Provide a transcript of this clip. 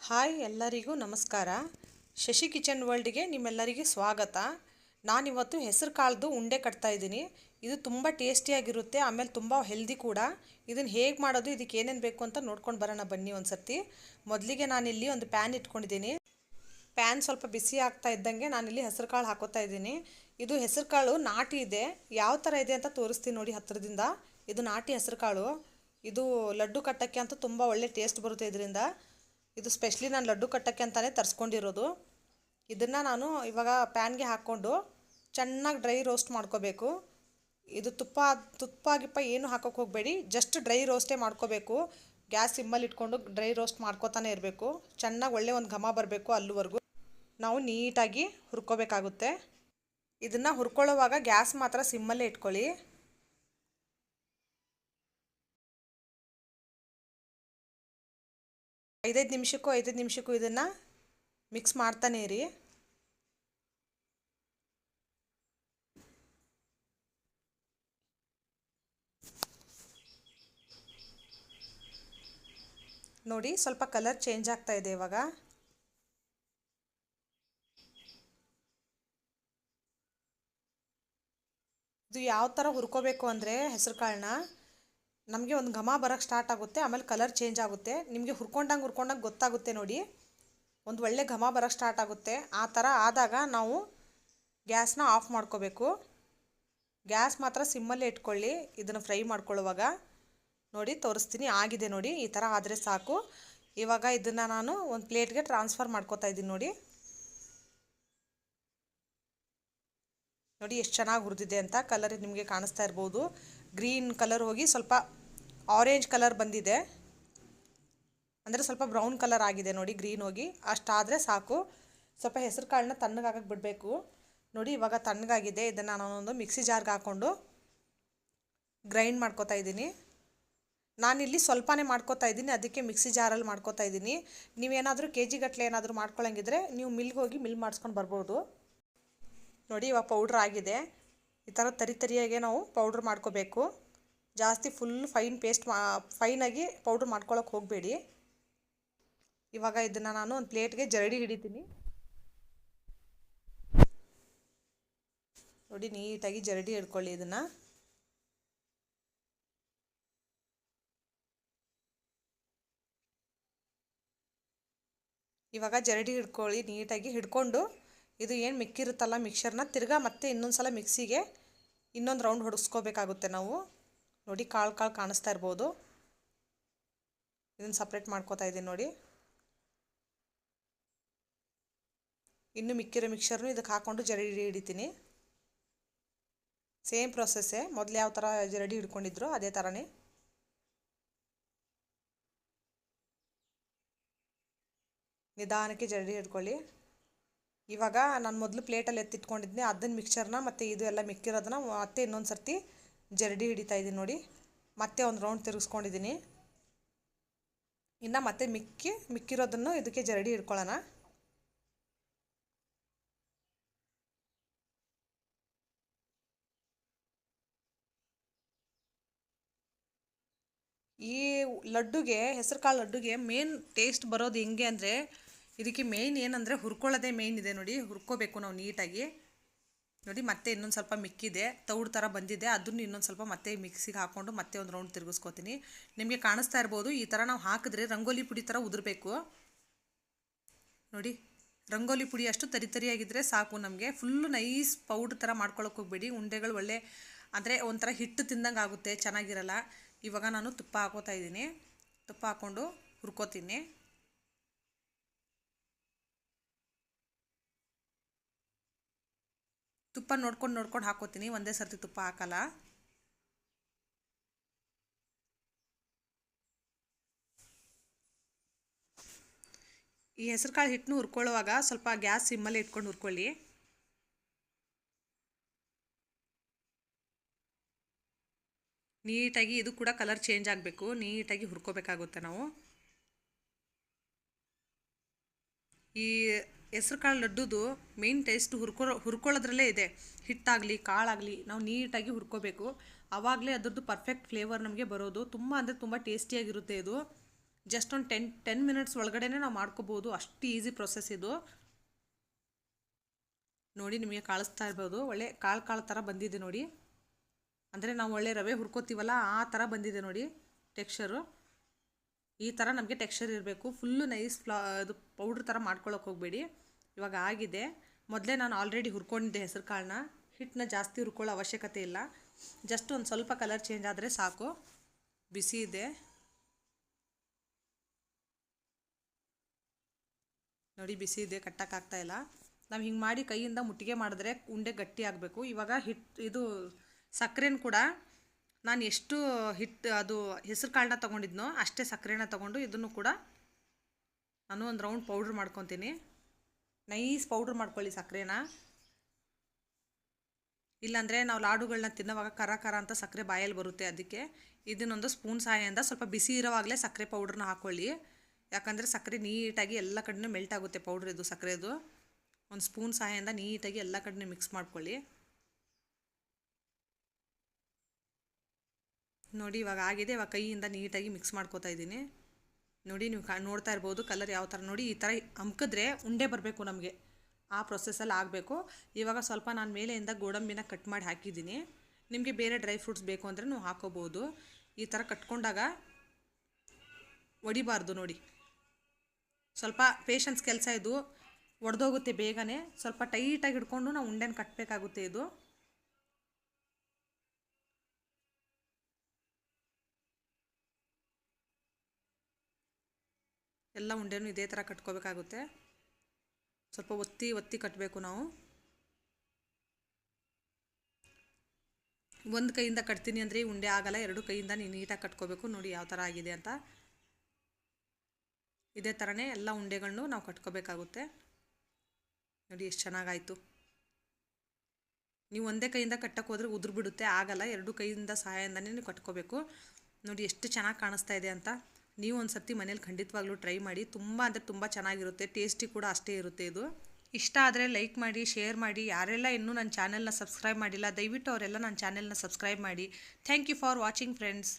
Hi ಎಲ್ಲರಿಗೂ ನಮಸ್ಕಾರ. Shashi kitchen ವರ್ಲ್ಡ್ಗೆ ನಿಮ್ಮೆಲ್ಲರಿಗೆ ಸ್ವಾಗತ. ನಾನಿವತ್ತು ಹೆಸರು ಕಾಳ್ದು ಉಂಡೆ ಕಟ್ತಾ ಇದ್ದೀನಿ. ಇದು ತುಂಬ ಟೇಸ್ಟಿಯಾಗಿರುತ್ತೆ, ಆಮೇಲೆ ತುಂಬ ಹೆಲ್ದಿ ಕೂಡ. ಇದನ್ನು ಹೇಗೆ ಮಾಡೋದು, ಇದಕ್ಕೆ ಏನೇನು ಬೇಕು ಅಂತ ನೋಡ್ಕೊಂಡು ಬರೋಣ ಬನ್ನಿ ಒಂದು ಸರ್ತಿ. ಮೊದಲಿಗೆ ನಾನಿಲ್ಲಿ ಒಂದು ಪ್ಯಾನ್ ಇಟ್ಕೊಂಡಿದ್ದೀನಿ. ಪ್ಯಾನ್ ಸ್ವಲ್ಪ ಬಿಸಿ ಆಗ್ತಾ ಇದ್ದಂಗೆ ನಾನಿಲ್ಲಿ ಹೆಸರು ಕಾಳು ಹಾಕೋತಾ ಇದ್ದೀನಿ. ಇದು ಹೆಸರು ಕಾಳು ನಾಟಿ ಇದೆ, ಯಾವ ಥರ ಇದೆ ಅಂತ ತೋರಿಸ್ತೀನಿ ನೋಡಿ ಹತ್ತಿರದಿಂದ. ಇದು ನಾಟಿ ಹೆಸರು ಕಾಳು. ಇದು ಲಡ್ಡು ಕಟ್ಟೋಕ್ಕೆ ಅಂತೂ ತುಂಬ ಒಳ್ಳೆ ಟೇಸ್ಟ್ ಬರುತ್ತೆ ಇದರಿಂದ. ಇದು ಸ್ಪೆಷಲಿ ನಾನು ಲಡ್ಡು ಕಟ್ಟೋಕ್ಕೆ ಅಂತಲೇ ತರಿಸ್ಕೊಂಡಿರೋದು. ಇದನ್ನು ನಾನು ಇವಾಗ ಪ್ಯಾನ್ಗೆ ಹಾಕ್ಕೊಂಡು ಚೆನ್ನಾಗಿ ಡ್ರೈ ರೋಸ್ಟ್ ಮಾಡ್ಕೋಬೇಕು. ಇದು ತುಪ್ಪ ಏನು ಹಾಕೋಕ್ಕೆ ಹೋಗಬೇಡಿ, ಜಸ್ಟ್ ಡ್ರೈ ರೋಸ್ಟೇ ಮಾಡ್ಕೋಬೇಕು. ಗ್ಯಾಸ್ ಸಿಮ್ಮಲ್ಲಿ ಇಟ್ಕೊಂಡು ಡ್ರೈ ರೋಸ್ಟ್ ಮಾಡ್ಕೋತಾನೆ ಇರಬೇಕು. ಚೆನ್ನಾಗಿ ಒಳ್ಳೆ ಒಂದು ಘಮ ಬರಬೇಕು, ಅಲ್ಲಿವರೆಗೂ ನಾವು ನೀಟಾಗಿ ಹುರ್ಕೋಬೇಕಾಗುತ್ತೆ. ಇದನ್ನು ಹುರ್ಕೊಳ್ಳೋವಾಗ ಗ್ಯಾಸ್ ಮಾತ್ರ ಸಿಮ್ಮಲ್ಲೇ ಇಟ್ಕೊಳ್ಳಿ. ಐದೈದು ನಿಮಿಷಕ್ಕೂ ಇದನ್ನು ಮಿಕ್ಸ್ ಮಾಡ್ತಾನೆ ಇರಿ. ನೋಡಿ, ಸ್ವಲ್ಪ ಕಲರ್ ಚೇಂಜ್ ಆಗ್ತಾ ಇದೆ ಇವಾಗ. ಇದು ಯಾವ ಥರ ಹುರ್ಕೋಬೇಕು ಅಂದರೆ, ಹೆಸರು ಕಾಳನ್ನ ನಮಗೆ ಒಂದು ಘಮ ಬರೋಕ್ಕೆ ಸ್ಟಾರ್ಟ್ ಆಗುತ್ತೆ, ಆಮೇಲೆ ಕಲರ್ ಚೇಂಜ್ ಆಗುತ್ತೆ. ನಿಮಗೆ ಹುರ್ಕೊಂಡಂಗೆ ಗೊತ್ತಾಗುತ್ತೆ ನೋಡಿ, ಒಂದು ಒಳ್ಳೆ ಘಮ ಬರೋಕ್ಕೆ ಸ್ಟಾರ್ಟ್ ಆಗುತ್ತೆ. ಆ ಥರ ಆದಾಗ ನಾವು ಗ್ಯಾಸ್ನ ಆಫ್ ಮಾಡ್ಕೋಬೇಕು. ಗ್ಯಾಸ್ ಮಾತ್ರ ಸಿಮ್ಮಲ್ಲೇ ಇಟ್ಕೊಳ್ಳಿ ಇದನ್ನು ಫ್ರೈ ಮಾಡ್ಕೊಳ್ಳುವಾಗ. ನೋಡಿ ತೋರಿಸ್ತೀನಿ, ಆಗಿದೆ ನೋಡಿ, ಈ ಥರ ಆದರೆ ಸಾಕು. ಇವಾಗ ಇದನ್ನು ನಾನು ಒಂದು ಪ್ಲೇಟ್ಗೆ ಟ್ರಾನ್ಸ್ಫರ್ ಮಾಡ್ಕೋತಾ ಇದ್ದೀನಿ. ನೋಡಿ ಎಷ್ಟು ಚೆನ್ನಾಗಿ ಹುರಿದಿದೆ ಅಂತ. ಕಲರ್ ನಿಮಗೆ ಕಾಣಿಸ್ತಾ ಇರ್ಬೋದು, ಗ್ರೀನ್ ಕಲರ್ ಹೋಗಿ ಸ್ವಲ್ಪ ಆರೆಂಜ್ ಕಲರ್ ಬಂದಿದೆ, ಅಂದರೆ ಸ್ವಲ್ಪ ಬ್ರೌನ್ ಕಲರ್ ಆಗಿದೆ ನೋಡಿ, ಗ್ರೀನ್ ಹೋಗಿ. ಅಷ್ಟಾದರೆ ಸಾಕು. ಸ್ವಲ್ಪ ಹೆಸರು ಕಾಳನ್ನ ತಣ್ಣಗಾಗಕ್ಕೆ ಬಿಡಬೇಕು. ನೋಡಿ ಇವಾಗ ತಣ್ಣಗಾಗಿದೆ. ಇದನ್ನು ನಾನೊಂದು ಮಿಕ್ಸಿ ಜಾರ್ಗೆ ಹಾಕ್ಕೊಂಡು ಗ್ರೈಂಡ್ ಮಾಡ್ಕೋತಾ ಇದ್ದೀನಿ. ನಾನಿಲ್ಲಿ ಸ್ವಲ್ಪನೇ ಮಾಡ್ಕೋತಾ ಇದ್ದೀನಿ, ಅದಕ್ಕೆ ಮಿಕ್ಸಿ ಜಾರಲ್ಲಿ ಮಾಡ್ಕೋತಾ ಇದ್ದೀನಿ. ನೀವೇನಾದರೂ ಕೆ ಜಿ ಗಟ್ಟಲೆ ಏನಾದರೂ ಮಾಡ್ಕೊಳ್ಳಂಗಿದ್ರೆ ನೀವು ಮಿಲ್ಗೆ ಹೋಗಿ ಮಿಲ್ ಮಾಡಿಸ್ಕೊಂಡು ಬರ್ಬೋದು. ನೋಡಿ ಇವಾಗ ಪೌಡ್ರ್ ಆಗಿದೆ. ಈ ಥರ ತರಿಯಾಗೆ ನಾವು ಪೌಡ್ರ್ ಮಾಡ್ಕೋಬೇಕು. ಜಾಸ್ತಿ ಫುಲ್ ಫೈನಾಗಿ ಪೌಡ್ರ್ ಮಾಡ್ಕೊಳ್ಳೋಕೆ ಹೋಗಬೇಡಿ. ಇವಾಗ ಇದನ್ನು ನಾನು ಒಂದು ಪ್ಲೇಟ್ಗೆ ಜರಡಿ ಹಿಡಿತೀನಿ. ನೋಡಿ ನೀಟಾಗಿ ಜರಡಿ ಹಿಡ್ಕೊಳ್ಳಿ ಇದನ್ನು. ಇವಾಗ ಜರಡಿ ಹಿಡ್ಕೊಳ್ಳಿ, ನೀಟಾಗಿ ಹಿಡ್ಕೊಂಡು ಇದು ಏನು ಮಿಕ್ಕಿರುತ್ತಲ್ಲ ಮಿಕ್ಸರ್ನ ತಿರ್ಗಾ ಮತ್ತೆ ಇನ್ನೊಂದು ಸಲ ಮಿಕ್ಸಿಗೆ ಇನ್ನೊಂದು ರೌಂಡ್ ಹೊಡಿಸ್ಕೋಬೇಕಾಗುತ್ತೆ ನಾವು. ನೋಡಿ ಕಾಳು ಕಾಣಿಸ್ತಾ ಇರ್ಬೋದು. ಇದನ್ನು ಸಪ್ರೇಟ್ ಮಾಡ್ಕೋತಾ ಇದ್ದೀನಿ ನೋಡಿ. ಇನ್ನು ಮಿಕ್ಕಿರೋ ಮಿಕ್ಸರ್ನು ಇದಕ್ಕೆ ಹಾಕ್ಕೊಂಡು ಜರಡಿ ಹಿಡಿತೀನಿ. ಸೇಮ್ ಪ್ರೊಸೆಸ್ಸೇ, ಮೊದಲು ಯಾವ ಥರ ಜರಡಿ ಹಿಡ್ಕೊಂಡಿದ್ರು ಅದೇ ಥರನೇ. ನಿಧಾನಕ್ಕೆ ಜರಡಿ ಹಿಡ್ಕೊಳ್ಳಿ. ಇವಾಗ ನಾನು ಮೊದಲು ಪ್ಲೇಟಲ್ಲಿ ಎತ್ತಿಟ್ಕೊಂಡಿದ್ದೆ ಅದನ್ನು ಮಿಕ್ಸರ್ನ ಮತ್ತು ಇದು ಎಲ್ಲ ಮಿಕ್ಕಿರೋದನ್ನ ಮತ್ತೆ ಇನ್ನೊಂದು ಸರ್ತಿ ಜರಡಿ ಹಿಡಿತಾ ಇದ್ದೀನಿ ನೋಡಿ. ಮತ್ತೆ ಒಂದು ರೌಂಡ್ ತಿರುಗಿಸ್ಕೊಂಡಿದ್ದೀನಿ. ಇನ್ನು ಮತ್ತೆ ಮಿಕ್ಕಿರೋದನ್ನು ಇದಕ್ಕೆ ಜರಡಿ ಹಿಡ್ಕೊಳ್ಳೋಣ. ಈ ಲಡ್ಡುಗೆ, ಹೆಸರು ಕಾಳು ಲಡ್ಡುಗೆ ಮೇನ್ ಟೇಸ್ಟ್ ಬರೋದು ಹೆಂಗೆ ಅಂದರೆ, ಇದಕ್ಕೆ ಮೇಯ್ನ್ ಏನಂದರೆ ಹುರ್ಕೊಳ್ಳೋದೇ ಮೇಯ್ನ್ ಇದೆ ನೋಡಿ. ಹುರ್ಕೋಬೇಕು ನಾವು ನೀಟಾಗಿ. ನೋಡಿ ಮತ್ತೆ ಇನ್ನೊಂದು ಸ್ವಲ್ಪ ಮಿಕ್ಕಿದೆ, ತೌಡು ಥರ ಬಂದಿದೆ, ಅದನ್ನು ಇನ್ನೊಂದು ಸ್ವಲ್ಪ ಮತ್ತೆ ಮಿಕ್ಸಿಗೆ ಹಾಕ್ಕೊಂಡು ಮತ್ತೆ ಒಂದು ರೌಂಡ್ ತಿರುಗಿಸ್ಕೊತೀನಿ. ನಿಮಗೆ ಕಾಣಿಸ್ತಾ ಇರ್ಬೋದು, ಈ ಥರ ನಾವು ಹಾಕಿದ್ರೆ ರಂಗೋಲಿ ಪುಡಿ ಥರ ಉದುರಬೇಕು ನೋಡಿ. ರಂಗೋಲಿ ಪುಡಿ ಅಷ್ಟು ತರಿಯಾಗಿದ್ದರೆ ಸಾಕು ನಮಗೆ. ಫುಲ್ಲು ನೈಸ್ ಪೌಡ್ರ್ ಥರ ಮಾಡ್ಕೊಳಕ್ಕೆ ಹೋಗಬೇಡಿ. ಉಂಡೆಗಳು ಒಳ್ಳೆ ಅಂದರೆ ಒಂಥರ ಹಿಟ್ಟು ತಿಂದಂಗೆ ಆಗುತ್ತೆ, ಚೆನ್ನಾಗಿರಲ್ಲ. ಇವಾಗ ನಾನು ತುಪ್ಪ ಹಾಕೋತಾ ಇದ್ದೀನಿ. ತುಪ್ಪ ಹಾಕ್ಕೊಂಡು ಹುರ್ಕೋತೀನಿ. ತುಪ್ಪ ನೋಡ್ಕೊಂಡು ಹಾಕೋತೀನಿ, ಒಂದೇ ಸರ್ತಿ ತುಪ್ಪ ಹಾಕಲ್ಲ. ಈ ಹೆಸರು ಕಾಳು ಹಿಟ್ಟನ್ನು ಹುರ್ಕೊಳ್ಳುವಾಗ ಸ್ವಲ್ಪ ಗ್ಯಾಸ್ ಸಿಮ್ಮಲ್ಲಿ ಇಟ್ಕೊಂಡು ಹುರ್ಕೊಳ್ಳಿ. ನೀಟಾಗಿ ಇದು ಕೂಡ ಕಲರ್ ಚೇಂಜ್ ಆಗಬೇಕು, ನೀಟಾಗಿ ಹುರ್ಕೋಬೇಕಾಗುತ್ತೆ ನಾವು. ಈ ಹೆಸರು ಕಾಳು ಲಡ್ಡುದು ಮೇನ್ ಟೇಸ್ಟ್ ಹುರ್ಕೊಳ್ಳೋದ್ರಲ್ಲೇ ಇದೆ. ಹಿಟ್ಟಾಗಲಿ ಕಾಳಾಗಲಿ ನಾವು ನೀಟಾಗಿ ಹುರ್ಕೋಬೇಕು, ಆವಾಗಲೇ ಅದರದ್ದು ಪರ್ಫೆಕ್ಟ್ ಫ್ಲೇವರ್ ನಮಗೆ ಬರೋದು. ತುಂಬ ಅಂದರೆ ತುಂಬ ಟೇಸ್ಟಿಯಾಗಿರುತ್ತೆ ಇದು. ಜಸ್ಟ್ ಒಂದು 10 ಮಿನಿಟ್ಸ್ ಒಳಗಡೆ ನಾವು ಮಾಡ್ಕೋಬೋದು. ಅಷ್ಟು ಈಸಿ ಪ್ರೊಸೆಸ್ ಇದು. ನೋಡಿ ನಿಮಗೆ ಕಾಣಿಸ್ತಾ ಇರ್ಬೋದು, ಒಳ್ಳೆ ಕಾಳು ಥರ ಬಂದಿದೆ ನೋಡಿ. ಅಂದರೆ ನಾವು ಒಳ್ಳೆ ರವೆ ಹುರ್ಕೋತೀವಲ್ಲ ಆ ಥರ ಬಂದಿದೆ ನೋಡಿ ಟೆಕ್ಸ್ಚರು. ಈ ಥರ ನಮಗೆ ಟೆಕ್ಸ್ಚರ್ ಇರಬೇಕು. ಫುಲ್ಲು ನೈಸ್ ಇದು ಪೌಡ್ರ್ ಥರ ಮಾಡ್ಕೊಳ್ಳೋಕೆ ಹೋಗಬೇಡಿ. ಇವಾಗ ಆಗಿದೆ. ಮೊದಲೇ ನಾನು ಆಲ್ರೆಡಿ ಹುರ್ಕೊಂಡಿದ್ದೆ ಹೆಸರು ಕಾಳನ್ನ. ಹಿಟ್ಟನ್ನ ಜಾಸ್ತಿ ಹುರ್ಕೊಳ್ಳೋ ಅವಶ್ಯಕತೆ ಇಲ್ಲ. ಜಸ್ಟ್ ಒಂದು ಸ್ವಲ್ಪ ಕಲರ್ ಚೇಂಜ್ ಆದರೆ ಸಾಕು. ಬಿಸಿ ಇದೆ ನೋಡಿ, ಬಿಸಿ ಇದೆ, ಕಟ್ಟಕ್ಕಾಗ್ತಾ ಇಲ್ಲ. ನಾವು ಹಿಂಗೆ ಮಾಡಿ ಕೈಯಿಂದ ಮುಟ್ಟಿಗೆ ಮಾಡಿದ್ರೆ ಉಂಡೆ ಗಟ್ಟಿ ಆಗಬೇಕು. ಇವಾಗ ಇದು ಸಕ್ಕರೆನ ಕೂಡ ನಾನು ಎಷ್ಟು ಅದು ಹೆಸರು ಕಾಳನ್ನ ತೊಗೊಂಡಿದ್ನೋ ಅಷ್ಟೇ ಸಕ್ಕರೆನ ತೊಗೊಂಡು ಇದನ್ನು ಕೂಡ ನಾನು ಒಂದು ರೌಂಡ್ ಪೌಡ್ರ್ ಮಾಡ್ಕೊತೀನಿ. ನೈಸ್ ಪೌಡ್ರ್ ಮಾಡ್ಕೊಳ್ಳಿ ಸಕ್ಕರೆನ. ಇಲ್ಲಾಂದರೆ ನಾವು ಲಾಡುಗಳನ್ನ ತಿನ್ನೋವಾಗ ಖರ ಅಂತ ಸಕ್ಕರೆ ಬಾಯಲ್ಲಿ ಬರುತ್ತೆ. ಅದಕ್ಕೆ ಇದನ್ನೊಂದು ಸ್ಪೂನ್ ಸಹಾಯದಿಂದ ಸ್ವಲ್ಪ ಬಿಸಿ ಇರೋವಾಗಲೇ ಸಕ್ಕರೆ ಪೌಡ್ರನ್ನ ಹಾಕ್ಕೊಳ್ಳಿ. ಯಾಕಂದರೆ ಸಕ್ಕರೆ ನೀಟಾಗಿ ಎಲ್ಲ ಕಡೆನೂ ಮೆಲ್ಟ್ ಆಗುತ್ತೆ. ಪೌಡ್ರ್ ಇದು ಸಕ್ಕರೆದು. ಒಂದು ಸ್ಪೂನ್ ಸಹಾಯದಿಂದ ನೀಟಾಗಿ ಎಲ್ಲ ಕಡೆನೂ ಮಿಕ್ಸ್ ಮಾಡ್ಕೊಳ್ಳಿ. ನೋಡಿ ಇವಾಗ ಆಗಿದೆ. ಇವಾಗ ಕೈಯಿಂದ ನೀಟಾಗಿ ಮಿಕ್ಸ್ ಮಾಡ್ಕೋತಾ ಇದ್ದೀನಿ. ನೋಡಿ ನೀವು ನೋಡ್ತಾ ಇರ್ಬೋದು ಕಲರ್ ಯಾವ ಥರ. ನೋಡಿ ಈ ಥರ ಅಮ್ಕಿದ್ರೆ ಉಂಡೆ ಬರಬೇಕು ನಮಗೆ. ಆ ಪ್ರೊಸೆಸ್ಸಲ್ಲಿ ಆಗಬೇಕು. ಇವಾಗ ಸ್ವಲ್ಪ ನಾನು ಮೇಲೆಯಿಂದ ಗೋಡಂಬಿನ ಕಟ್ ಮಾಡಿ ಹಾಕಿದ್ದೀನಿ. ನಿಮಗೆ ಬೇರೆ ಡ್ರೈ ಫ್ರೂಟ್ಸ್ ಬೇಕು ಅಂದರೆ ನೀವು ಹಾಕೋಬೋದು. ಈ ಥರ ಕಟ್ಕೊಂಡಾಗ ಒಡಿಬಾರ್ದು ನೋಡಿ. ಸ್ವಲ್ಪ ಪೇಷನ್ಸ್ ಕೆಲಸ ಇದು. ಒಡೆದೋಗುತ್ತೆ ಬೇಗನೆ. ಸ್ವಲ್ಪ ಟೈಟಾಗಿ ಹಿಡ್ಕೊಂಡು ನಾವು ಉಂಡೆನ ಕಟ್ಟಬೇಕಾಗುತ್ತೆ. ಇದು ಎಲ್ಲ ಉಂಡೆನೂ ಇದೇ ಥರ ಕಟ್ಕೋಬೇಕಾಗುತ್ತೆ. ಸ್ವಲ್ಪ ಒತ್ತಿ ಕಟ್ಟಬೇಕು ನಾವು. ಒಂದು ಕೈಯಿಂದ ಕಟ್ತೀನಿ ಅಂದರೆ ಉಂಡೆ ಆಗಲ್ಲ. ಎರಡು ಕೈಯಿಂದ ನೀಟಾಗಿ ಕಟ್ಕೋಬೇಕು. ನೋಡಿ ಯಾವ ಥರ ಆಗಿದೆ ಅಂತ. ಇದೇ ಥರನೇ ಎಲ್ಲ ಉಂಡೆಗಳನ್ನು ನಾವು ಕಟ್ಕೋಬೇಕಾಗುತ್ತೆ. ನೋಡಿ ಎಷ್ಟು ಚೆನ್ನಾಗಾಯಿತು. ನೀವು ಒಂದೇ ಕೈಯಿಂದ ಕಟ್ಟಕ್ಕೆ ಹೋದರೆ ಉದುರು ಬಿಡುತ್ತೆ, ಆಗಲ್ಲ. ಎರಡು ಕೈಯಿಂದ ಸಹಾಯದಿಂದನೇ ನೀವು ಕಟ್ಕೋಬೇಕು. ನೋಡಿ ಎಷ್ಟು ಚೆನ್ನಾಗಿ ಕಾಣಿಸ್ತಾ ಇದೆ ಅಂತ. ನೀವು ಒಂದು ಸರ್ತಿ ಮನೇಲಿ ಖಂಡಿತವಾಗ್ಲೂ ಟ್ರೈ ಮಾಡಿ. ತುಂಬ ಅಂದರೆ ತುಂಬ ಚೆನ್ನಾಗಿರುತ್ತೆ. ಟೇಸ್ಟಿ ಕೂಡ ಅಷ್ಟೇ ಇರುತ್ತೆ ಇದು. ಇಷ್ಟ ಆದರೆ ಲೈಕ್ ಮಾಡಿ, ಶೇರ್ ಮಾಡಿ. ಯಾರೆಲ್ಲ ಇನ್ನೂ ನನ್ನ ಚಾನೆಲ್ನ ಸಬ್ಸ್ಕ್ರೈಬ್ ಮಾಡಿಲ್ಲ ದಯವಿಟ್ಟು ಅವರೆಲ್ಲ ನನ್ನ ಚಾನೆಲ್ನ ಸಬ್ಸ್ಕ್ರೈಬ್ ಮಾಡಿ. Thank you for watching friends.